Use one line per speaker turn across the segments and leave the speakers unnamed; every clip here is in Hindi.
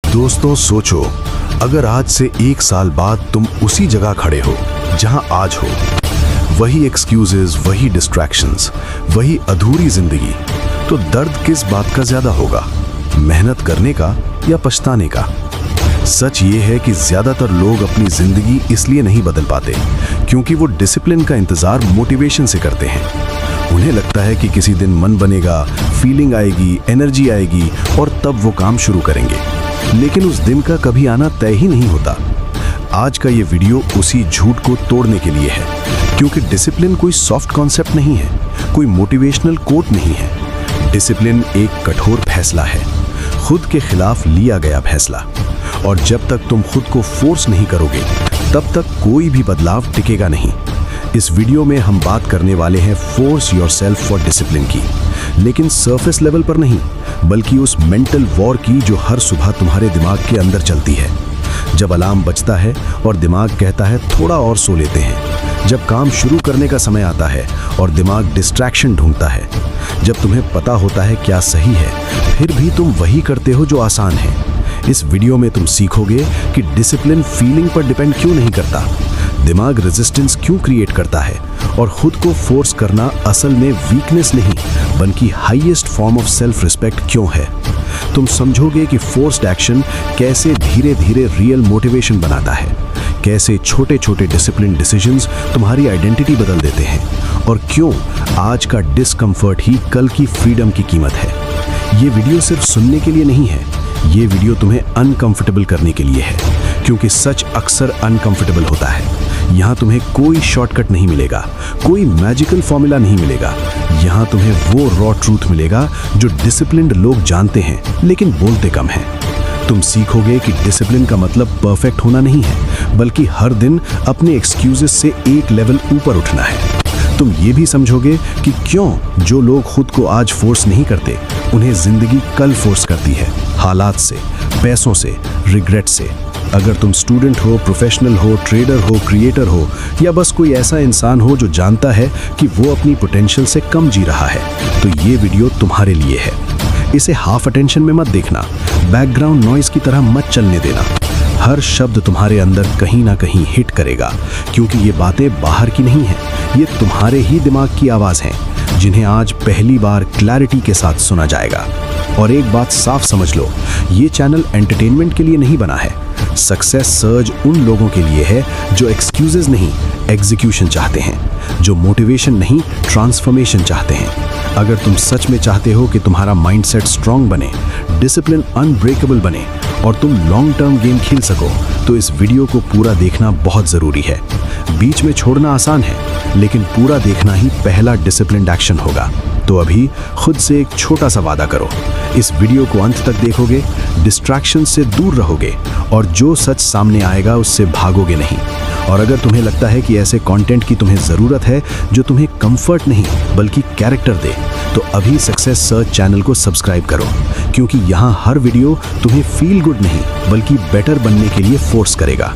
दोस्तों सोचो, अगर आज से 1 साल बाद तुम उसी जगह खड़े हो जहां आज हो, वही एक्सक्यूजेस, वही डिस्ट्रैक्शंस, वही अधूरी जिंदगी, तो दर्द किस बात का ज्यादा होगा, मेहनत करने का या पछताने का? सच ये है कि ज्यादातर लोग अपनी जिंदगी इसलिए नहीं बदल पाते क्योंकि वो डिसिप्लिन का इंतजार मोटिवेशन से करते हैं। उन्हें लगता है कि किसी दिन मन बनेगा, फीलिंग आएगी, एनर्जी आएगी और तब वो काम शुरू करेंगे, लेकिन उस दिन का कभी आना तय ही नहीं होता। आज का ये वीडियो उसी झूठ को तोड़ने के लिए है, क्योंकि डिसिप्लिन कोई सॉफ्ट कॉन्सेप्ट नहीं है, कोई मोटिवेशनल कोट नहीं है। डिसिप्लिन एक कठोर फैसला है, खुद के खिलाफ लिया गया फैसला, और जब तक तुम खुद को फोर्स नहीं करोगे तब तक कोई भी बदलाव टिकेगा नहीं। इस वीडियो में हम बात करने वाले हैं फोर्स योरसेल्फ फॉर डिसिप्लिन की, लेकिन सरफेस लेवल पर नहीं, बल्कि उस मेंटल वॉर की जो हर सुबह तुम्हारे दिमाग के अंदर चलती है। जब अलार्म बजता है और दिमाग कहता है थोड़ा और सो लेते हैं, जब काम शुरू करने का समय आता है और दिमाग डिस्ट्रैक्शन ढूंढता है, जब तुम्हें पता होता है क्या सही है फिर भी तुम वही करते हो जो आसान है। इस वीडियो में तुम सीखोगे कि डिसिप्लिन फीलिंग पर डिपेंड क्यों नहीं करता, दिमाग रेजिस्टेंस क्यों क्रिएट करता है, और खुद को फोर्स करना असल में वीकनेस नहीं बल्कि highest form of self respect क्यों है। तुम समझोगे कि फोर्स्ड एक्शन कैसे धीरे धीरे रियल मोटिवेशन बनाता है, कैसे छोटे छोटे डिसिप्लिन डिसीजंस तुम्हारी आइडेंटिटी बदल देते हैं, और क्यों आज का डिस्कम्फर्ट ही कल की फ्रीडम की कीमत है। ये वीडियो सिर्फ सुनने के लिए नहीं है, ये वीडियो तुम्हें अनकंफर्टेबल करने के लिए है, क्योंकि सच अक्सर अनकंफर्टेबल होता है। यहाँ तुम्हें कोई शॉर्टकट नहीं मिलेगा, कोई मैजिकल फॉर्मूला नहीं मिलेगा। यहाँ तुम्हें वो रॉ ट्रूथ मिलेगा जो डिसिप्लिन्ड लोग जानते हैं लेकिन बोलते कम हैं। तुम सीखोगे कि डिसिप्लिन का मतलब परफेक्ट होना नहीं है, बल्कि हर दिन अपने एक्सक्यूजेस से एक लेवल ऊपर उठना है। तुम ये भी समझोगे कि क्यों जो लोग खुद को आज फोर्स नहीं करते उन्हें जिंदगी कल फोर्स करती है, हालात से, पैसों से, रिग्रेट से। अगर तुम स्टूडेंट हो, प्रोफेशनल हो, ट्रेडर हो, क्रिएटर हो, या बस कोई ऐसा इंसान हो जो जानता है कि वो अपनी पोटेंशियल से कम जी रहा है, तो ये वीडियो तुम्हारे लिए है। इसे हाफ अटेंशन में मत देखना, बैकग्राउंड नॉइज की तरह मत चलने देना। हर शब्द तुम्हारे अंदर कहीं ना कहीं हिट करेगा, क्योंकि ये बातें बाहर की नहीं हैं, ये तुम्हारे ही दिमाग की आवाज़ हैं, जिन्हें आज पहली बार क्लैरिटी के साथ सुना जाएगा। और एक बात साफ समझ लो, ये चैनल एंटरटेनमेंट के लिए नहीं बना है। सक्सेस सर्ज उन लोगों के लिए है जो एक्सक्यूजेस नहीं, एग्जीक्यूशन चाहते हैं, जो मोटिवेशन नहीं, ट्रांसफॉर्मेशन चाहते हैं। अगर तुम सच में चाहते हो कि तुम्हारा माइंडसेट स्ट्रांग बने, डिसिप्लिन अनब्रेकेबल बने और तुम लॉन्ग टर्म गेम खेल सको, तो इस वीडियो को पूरा देखना बहुत ज़रूरी है। बीच में छोड़ना आसान है, लेकिन पूरा देखना ही पहला डिसिप्लिन्ड एक्शन होगा। तो अभी खुद से एक छोटा सा वादा करो, इस वीडियो को अंत तक देखोगे, डिस्ट्रैक्शन से दूर रहोगे और जो सच सामने आएगा उससे भागोगे नहीं। और अगर तुम्हें लगता है कि ऐसे कंटेंट की तुम्हें ज़रूरत है जो तुम्हें कंफर्ट नहीं बल्कि कैरेक्टर दे, तो अभी सक्सेस सर्च चैनल को सब्सक्राइब करो, क्योंकि यहाँ हर वीडियो तुम्हें फील गुड नहीं बल्कि बेटर बनने के लिए फोर्स करेगा।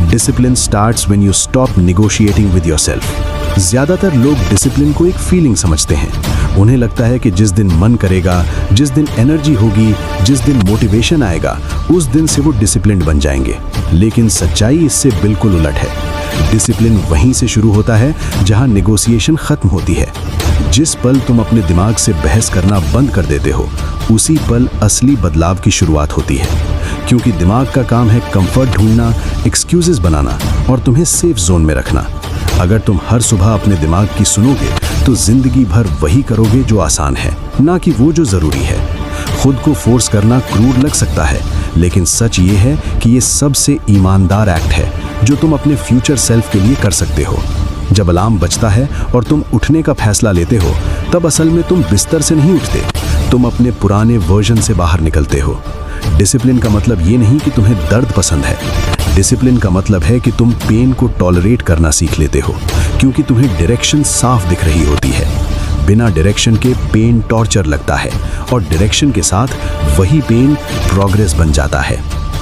Discipline starts when you stop negotiating with yourself. ज़्यादातर लोग डिसिप्लिन को एक फीलिंग समझते हैं। उन्हें लगता है कि जिस दिन मन करेगा, जिस दिन एनर्जी होगी, जिस दिन मोटिवेशन आएगा, उस दिन से वो डिसिप्लिन्ड बन जाएंगे। लेकिन सच्चाई इससे बिल्कुल उलट है। डिसिप्लिन वहीं से शुरू होता है जहां नेगोशिएशन खत्म होती है। जिस पल तुम अपने दिमाग से बहस करना बंद कर देते हो, उसी पल असली बदलाव की शुरुआत होती है, क्योंकि दिमाग का काम है कंफर्ट ढूंढना, एक्सक्यूजेस बनाना और तुम्हें सेफ जोन में रखना। अगर तुम हर सुबह अपने दिमाग की सुनोगे तो जिंदगी भर वही करोगे जो आसान है, ना कि वो जो जरूरी है। खुद को फोर्स करना क्रूर लग सकता है, लेकिन सच ये है कि ये सबसे ईमानदार एक्ट है जो तुम अपने फ्यूचर सेल्फ के लिए कर सकते हो। जब अलार्म बजता है और तुम उठने का फैसला लेते हो, तब असल में तुम बिस्तर से नहीं उठते, तुम अपने पुराने वर्जन से बाहर निकलते हो। डिसिप्लिन का मतलब ये नहीं कि तुम्हें दर्द पसंद है, डिसिप्लिन का मतलब है कि तुम पेन को टॉलरेट करना सीख लेते हो, क्योंकि तुम्हें डायरेक्शन साफ दिख रही होती है। बिना डायरेक्शन के पेन टॉर्चर लगता है, और डायरेक्शन के साथ वही पेन प्रोग्रेस बन जाता है,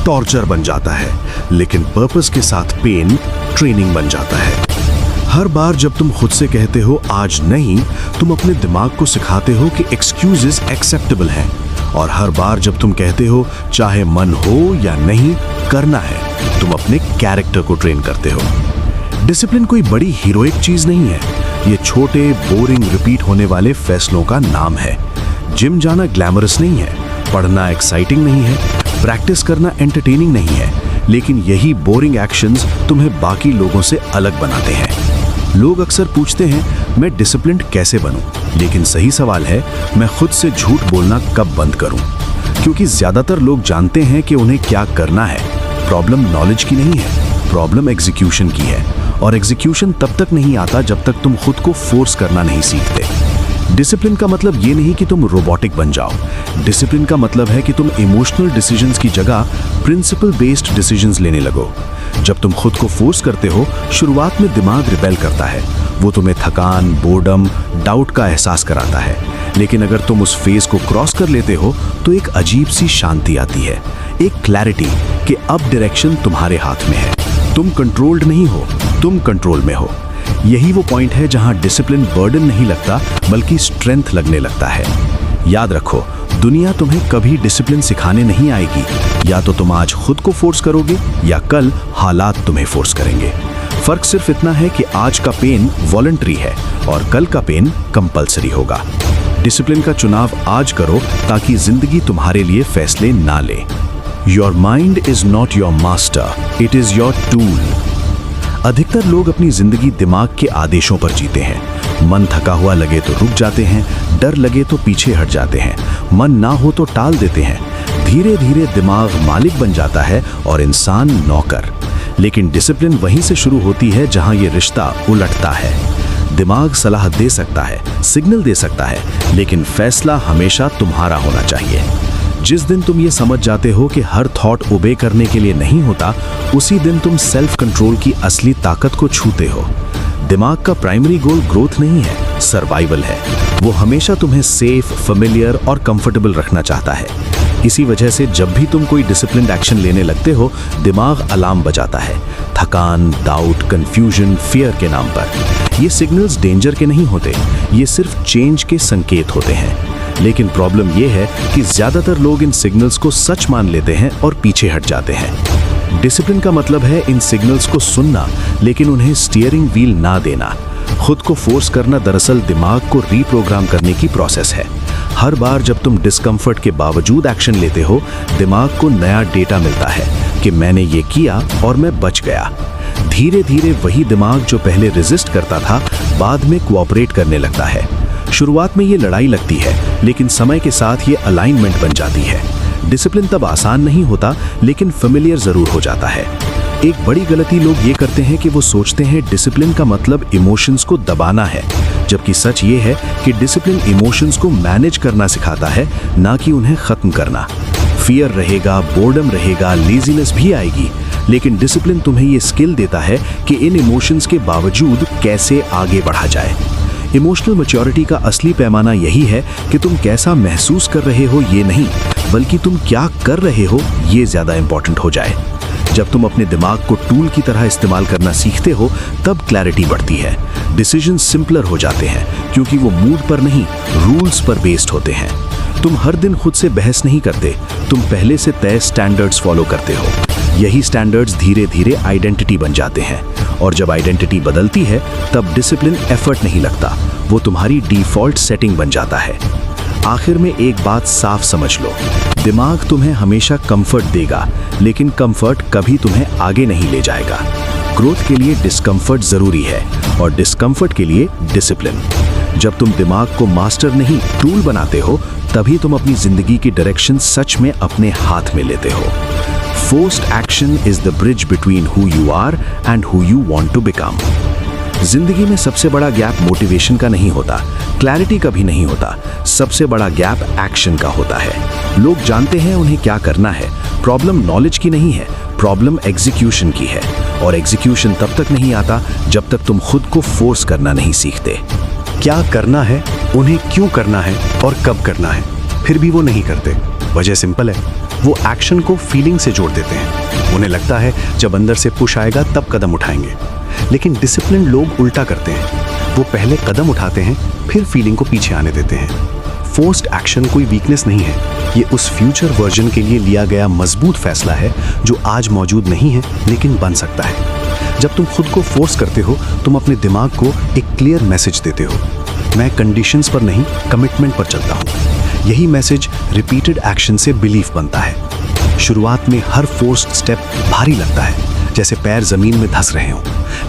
टॉर्चर बन जाता है। लेकिन पर्पस के साथ पेन ट्रेनिंग बन जाता है। हर बार जब तुम खुद से कहते हो आज नहीं, तुम अपने दिमाग को सिखाते हो कि एक्सक्यूजेस एक्सेप्टेबल हैं, और हर बार जब तुम कहते हो चाहे मन हो या नहीं करना है, तुम अपने कैरेक्टर को ट्रेन करते हो। डिसिप्लिन कोई बड़ी हीरोइक चीज नहीं है, ये छोटे बोरिंग रिपीट होने वाले फैसलों का नाम है। जिम जाना ग्लैमरस नहीं है, पढ़ना एक्साइटिंग नहीं है, प्रैक्टिस करना एंटरटेनिंग नहीं है, लेकिन यही बोरिंग एक्शंस तुम्हें बाकी लोगों से अलग बनाते हैं। लोग अक्सर पूछते हैं मैं डिसिप्लिन्ड कैसे बनूं, लेकिन सही सवाल है मैं खुद से झूठ बोलना कब बंद करूं। क्योंकि ज्यादातर लोग जानते हैं कि उन्हें क्या करना है। प्रॉब्लम नॉलेज की नहीं है, प्रॉब्लम एग्जीक्यूशन की है, और एग्जीक्यूशन तब तक नहीं आता जब तक तुम खुद को फोर्स करना नहीं सीखते। डिसिप्लिन का मतलब ये नहीं कि तुम रोबोटिक बन जाओ। डिसिप्लिन का मतलब है कि तुम इमोशनल डिसीजंस की जगह प्रिंसिपल बेस्ड डिसीजंस लेने लगो। जब तुम खुद को फोर्स करते हो, शुरुआत में दिमाग रिबेल करता है, वो तुम्हें थकान, बोर्डम, डाउट का एहसास कराता है। लेकिन अगर तुम उस फेज को क्रॉस कर लेते हो तो एक अजीब सी शांति आती है, एक क्लैरिटी कि अब डायरेक्शन तुम्हारे हाथ में है। तुम कंट्रोल्ड नहीं हो, तुम कंट्रोल में हो। यही वो पॉइंट है जहां डिसिप्लिन बर्डन नहीं लगता बल्कि स्ट्रेंथ लगने लगता है। याद रखो, दुनिया तुम्हें कभी डिसिप्लिन सिखाने नहीं आएगी। या तो तुम आज खुद को फोर्स करोगे या कल हालात तुम्हें फोर्स करेंगे। फर्क सिर्फ इतना है कि आज का पेन वॉलंटरी है और कल का पेन कंपल्सरी होगा। डिसिप्लिन का चुनाव आज करो ताकि जिंदगी तुम्हारे लिए फैसले ना ले। Your mind is not your master, it is your tool. अधिकतर लोग अपनी जिंदगी दिमाग के आदेशों पर जीते हैं। मन थका हुआ लगे तो रुक जाते हैं, डर लगे तो पीछे हट जाते हैं, मन ना हो तो टाल देते हैं। धीरे धीरे दिमाग मालिक बन जाता है और इंसान नौकर। लेकिन डिसिप्लिन वहीं से शुरू होती है जहां ये रिश्ता उलटता है। दिमाग सलाह दे सकता है, सिग्नल दे सकता है, लेकिन फैसला हमेशा तुम्हारा होना चाहिए। जिस दिन तुम ये समझ जाते हो कि हर थॉट ओबे करने के लिए नहीं होता, उसी दिन तुम सेल्फ कंट्रोल की असली ताकत को छूते हो। दिमाग का प्राइमरी गोल ग्रोथ नहीं है, सर्वाइवल है। वो हमेशा तुम्हें सेफ, फेमिलियर और कंफर्टेबल रखना चाहता है। इसी वजह से जब भी तुम कोई डिसिप्लिन्ड एक्शन लेने लगते हो, दिमाग अलार्म बजाता है, थकान, डाउट, कंफ्यूजन, फियर के नाम पर। ये सिग्नल्स डेंजर के नहीं होते, ये सिर्फ चेंज के संकेत होते हैं। लेकिन प्रॉब्लम यह है कि ज्यादातर लोग इन सिग्नल्स को सच मान लेते हैं और पीछे हट जाते हैं। डिसिप्लिन का मतलब है इन सिग्नल्स को सुनना, लेकिन उन्हें स्टीयरिंग व्हील ना देना। खुद को फोर्स करना दरअसल दिमाग को रीप्रोग्राम करने की प्रोसेस है। हर बार जब तुम डिस्कम्फर्ट के बावजूद एक्शन लेते हो, दिमाग को नया डेटा मिलता है कि मैंने ये किया और मैं बच गया। धीरे धीरे वही दिमाग जो पहले रेजिस्ट करता था, बाद में कोऑपरेट करने लगता है। शुरुआत में ये लड़ाई लगती है, लेकिन समय के साथ ये अलाइनमेंट बन जाती है। डिसिप्लिन तब आसान नहीं होता, लेकिन फेमिलियर जरूर हो जाता है। एक बड़ी गलती लोग ये करते हैं कि वो सोचते हैं डिसिप्लिन का मतलब इमोशंस को दबाना है, जबकि सच ये है कि डिसिप्लिन इमोशंस को मैनेज करना सिखाता है, ना कि उन्हें खत्म करना। फियर रहेगा, बोर्डम रहेगा, लेजीनेस भी आएगी, लेकिन डिसिप्लिन तुम्हें ये स्किल देता है कि इन इमोशंस के बावजूद कैसे आगे बढ़ा जाए। इमोशनल मैच्योरिटी का असली पैमाना यही है कि तुम कैसा महसूस कर रहे हो ये नहीं, बल्कि तुम क्या कर रहे हो ये ज्यादा इंपॉर्टेंट हो जाए। जब तुम अपने दिमाग को टूल की तरह इस्तेमाल करना सीखते हो, तब क्लैरिटी बढ़ती है। डिसीजन सिंपलर हो जाते हैं क्योंकि वो मूड पर नहीं, रूल्स पर बेस्ड होते हैं। तुम हर दिन खुद से बहस नहीं करते, तुम पहले से तय स्टैंडर्ड्स फॉलो करते हो। यही स्टैंडर्ड्स धीरे धीरे आइडेंटिटी बन जाते हैं, और जब आइडेंटिटी बदलती है तब डिसिप्लिन एफर्ट नहीं लगता, वो तुम्हारी डिफॉल्ट सेटिंग बन जाता है। आखिर में एक बात साफ समझ लो, दिमाग तुम्हें हमेशा कंफर्ट देगा, लेकिन कंफर्ट कभी तुम्हें आगे नहीं ले जाएगा। ग्रोथ के लिए डिस्कम्फर्ट जरूरी है और डिस्कम्फर्ट के लिए डिसिप्लिन। जब तुम दिमाग को मास्टर नहीं टूल बनाते हो, तभी तुम अपनी जिंदगी की डायरेक्शन सच में अपने हाथ में लेते हो। Forced action is the bridge between who you are and who you want to become. जिंदगी में सबसे बड़ा गैप मोटिवेशन का नहीं होता, क्लैरिटी का भी नहीं होता, सबसे बड़ा गैप एक्शन का होता है। लोग जानते हैं उन्हें क्या करना है, प्रॉब्लम नॉलेज की नहीं है, प्रॉब्लम एग्जीक्यूशन की है, और एग्जीक्यूशन तब तक नहीं आता जब तक तुम खुद को फोर्स करना नहीं सीखते।
क्या करना है, उन्हें क्यों करना है और कब करना है, फिर भी वो नहीं करते। वजह सिंपल है, वो एक्शन को फीलिंग से जोड़ देते हैं। उन्हें लगता है जब अंदर से पुश आएगा तब कदम उठाएंगे। लेकिन डिसिप्लिन लोग उल्टा करते हैं, वो पहले कदम उठाते हैं, फिर फीलिंग को पीछे आने देते हैं। फोर्स्ड एक्शन कोई वीकनेस नहीं है, ये उस फ्यूचर वर्जन के लिए लिया गया मजबूत फैसला है जो आज मौजूद नहीं है लेकिन बन सकता है। जब तुम खुद को फोर्स करते हो, तुम अपने दिमाग को एक क्लियर मैसेज देते हो, मैं कंडीशंस पर नहीं कमिटमेंट पर चलता हूँ। यही मैसेज रिपीटेड एक्शन से बिलीफ बनता है। शुरुआत में हर फोर्स्ड स्टेप भारी लगता है, जैसे पैर जमीन में धंस रहे हों,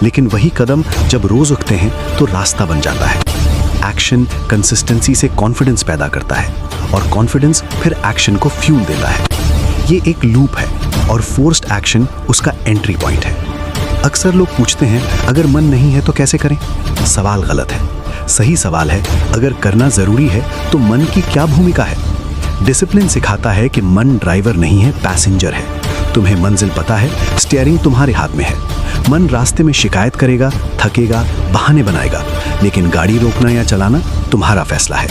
लेकिन वही कदम जब रोज उठते हैं तो रास्ता बन जाता है। एक्शन कंसिस्टेंसी से कॉन्फिडेंस पैदा करता है और कॉन्फिडेंस फिर एक्शन को फ्यूल देता है। ये एक लूप है और फोर्स्ड एक्शन उसका एंट्री पॉइंट है। अक्सर लोग पूछते हैं, अगर मन नहीं है तो कैसे करें? सवाल गलत है। सही सवाल है, अगर करना जरूरी है तो मन की क्या भूमिका है? डिसिप्लिन सिखाता है कि मन ड्राइवर नहीं है, पैसेंजर है। तुम्हें मंजिल पता है, स्टीयरिंग तुम्हारे हाथ में है। मन रास्ते में शिकायत करेगा, थकेगा, बहाने बनाएगा, लेकिन गाड़ी रोकना या चलाना तुम्हारा फैसला है।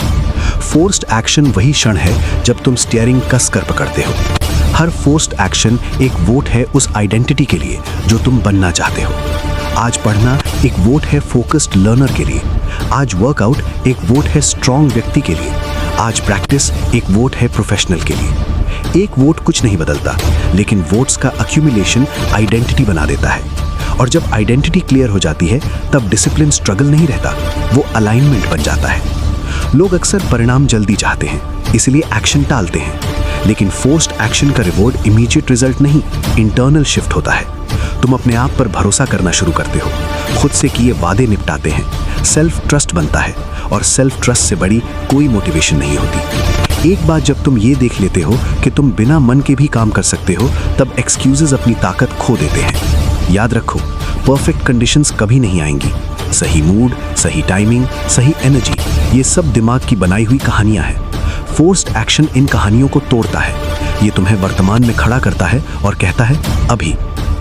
फोर्स्ड एक्शन वही क्षण है जब तुम स्टीयरिंग कस कर पकड़ते हो। हर फोर्स्ड एक्शन एक वोट है उस आइडेंटिटी के लिए जो तुम बनना चाहते हो। आज पढ़ना एक वोट है फोकस्ड लर्नर के लिए, आज वर्कआउट एक वोट है स्ट्रॉन्ग व्यक्ति के लिए, आज प्रैक्टिस एक वोट है प्रोफेशनल के लिए। एक वोट कुछ नहीं बदलता, लेकिन वोट्स का अक्यूमुलेशन आइडेंटिटी बना देता है। और जब आइडेंटिटी क्लियर हो जाती है तब डिसिप्लिन स्ट्रगल नहीं रहता, वो अलाइनमेंट बन जाता है। लोग अक्सर परिणाम जल्दी चाहते हैं, इसलिए एक्शन टालते हैं, लेकिन फोर्स्ड एक्शन का रिवॉर्ड इमीडिएट रिजल्ट नहीं, इंटरनल शिफ्ट होता है। तुम अपने आप पर भरोसा करना शुरू करते हो, खुद से किए वादे निपटाते हैं, सेल्फ ट्रस्ट बनता है, और सेल्फ ट्रस्ट से बड़ी कोई मोटिवेशन नहीं होती। एक बार जब तुम ये देख लेते हो कि तुम बिना मन के भी काम कर सकते हो, तब एक्सक्यूजेस अपनी ताकत खो देते हैं। याद रखो, परफेक्ट कंडीशंस कभी नहीं आएंगी। सही मूड, सही टाइमिंग, सही एनर्जी, ये सब दिमाग की बनाई हुई कहानियां हैं। फोर्स्ड एक्शन इन कहानियों को तोड़ता है। ये तुम्हें वर्तमान में खड़ा करता है और कहता है,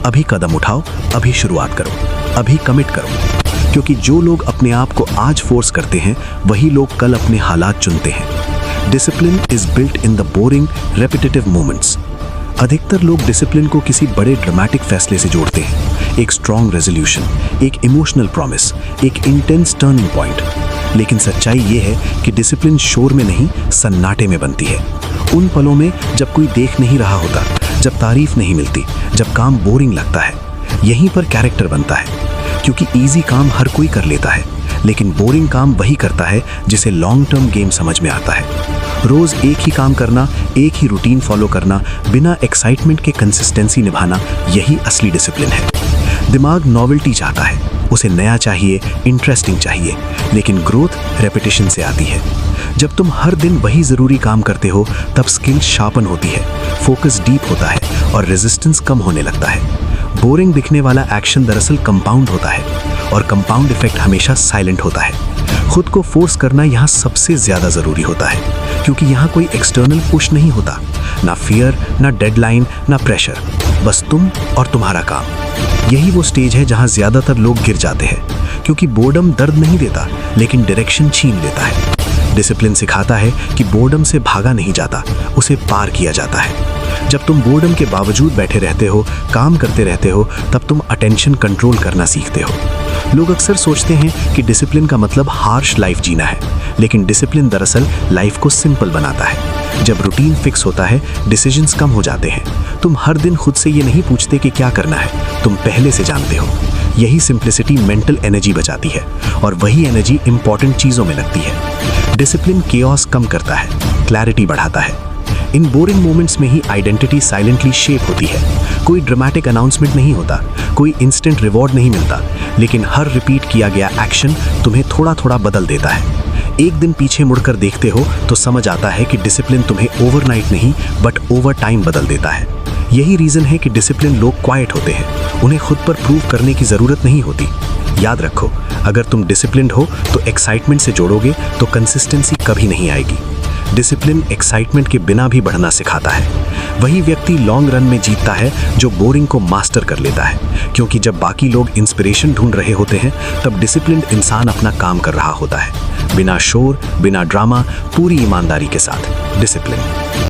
अभी कदम उठाओ, अभी शुरुआत करो, अभी कमिट करो। क्योंकि जो लोग अपने आप को आज फोर्स करते हैं, वही लोग कल अपने हालात चुनते हैं। Discipline is built in the boring repetitive moments. अधिकतर लोग डिसिप्लिन को किसी बड़े ड्रामेटिक फैसले से जोड़ते हैं, एक स्ट्रॉन्ग रेजोल्यूशन, एक इमोशनल प्रॉमिस, एक इंटेंस टर्निंग पॉइंट। लेकिन सच्चाई ये है कि डिसिप्लिन शोर में नहीं, सन्नाटे में बनती है। उन पलों में जब कोई देख नहीं रहा होता, जब तारीफ नहीं मिलती, जब काम बोरिंग लगता है, यहीं पर कैरेक्टर बनता है। क्योंकि इजी काम हर कोई कर लेता है, लेकिन बोरिंग काम वही करता है जिसे लॉन्ग टर्म गेम समझ में आता है। रोज एक ही काम करना, एक ही रूटीन फॉलो करना, बिना एक्साइटमेंट के कंसिस्टेंसी निभाना, यही असली डिसिप्लिन है। दिमाग नॉवेल्टी चाहता है, उसे नया चाहिए, इंटरेस्टिंग चाहिए, लेकिन ग्रोथ रेपिटेशन से आती है। जब तुम हर दिन वही जरूरी काम करते हो, तब स्किल शार्पन होती है, फोकस डीप होता है और रेजिस्टेंस कम होने लगता है। बोरिंग दिखने वाला एक्शन दरअसल कंपाउंड होता है, और कंपाउंड इफेक्ट हमेशा साइलेंट होता है। खुद को फोर्स करना यहाँ सबसे ज्यादा जरूरी होता है, क्योंकि यहाँ कोई एक्सटर्नल पुश नहीं होता, ना फियर, ना डेडलाइन, ना प्रेशर, बस तुम और तुम्हारा काम। यही वो स्टेज है जहाँ ज्यादातर लोग गिर जाते हैं, क्योंकि बोर्डम दर्द नहीं देता, लेकिन डायरेक्शन छीन लेता है। डिसिप्लिन सिखाता है कि बोर्डम से भागा नहीं जाता, उसे पार किया जाता है। जब तुम बोर्डम के बावजूद बैठे रहते हो, काम करते रहते हो, तब तुम अटेंशन कंट्रोल करना सीखते हो। लोग अक्सर सोचते हैं कि डिसिप्लिन का मतलब हार्श लाइफ जीना है, लेकिन डिसिप्लिन दरअसल लाइफ को सिंपल बनाता है। जब रूटीन फिक्स होता है, डिसीजंस कम हो जाते हैं। तुम हर दिन खुद से ये नहीं पूछते कि क्या करना है, तुम पहले से जानते हो। यही सिंप्लिसिटी मेंटल एनर्जी बचाती है, और वही एनर्जी इंपॉर्टेंट चीजों में लगती है। डिसिप्लिन केओस कम करता है, क्लैरिटी बढ़ाता है। इन बोरिंग मोमेंट्स में ही आइडेंटिटी साइलेंटली शेप होती है। कोई ड्रामेटिक अनाउंसमेंट नहीं होता, कोई इंस्टेंट रिवॉर्ड नहीं मिलता, लेकिन हर रिपीट किया गया एक्शन तुम्हें थोड़ा थोड़ा बदल देता है। एक दिन पीछे मुड़कर देखते हो तो समझ आता है कि डिसिप्लिन तुम्हें ओवरनाइट नहीं, बट ओवर टाइम बदल देता है। यही रीजन है कि डिसिप्लिन लोग क्वाइट होते हैं, उन्हें खुद पर प्रूव करने की जरूरत नहीं होती। याद रखो, अगर तुम डिसिप्लिन्ड हो तो एक्साइटमेंट से जोड़ोगे तो कंसिस्टेंसी कभी नहीं आएगी। डिसिप्लिन एक्साइटमेंट के बिना भी बढ़ना सिखाता है। वही व्यक्ति लॉन्ग रन में जीतता है जो बोरिंग को मास्टर कर लेता है, क्योंकि जब बाकी लोग इंस्पिरेशन ढूंढ रहे होते हैं, तब डिसिप्लिन्ड इंसान अपना काम कर रहा होता है, बिना शोर, बिना ड्रामा, पूरी ईमानदारी के साथ। डिसिप्लिन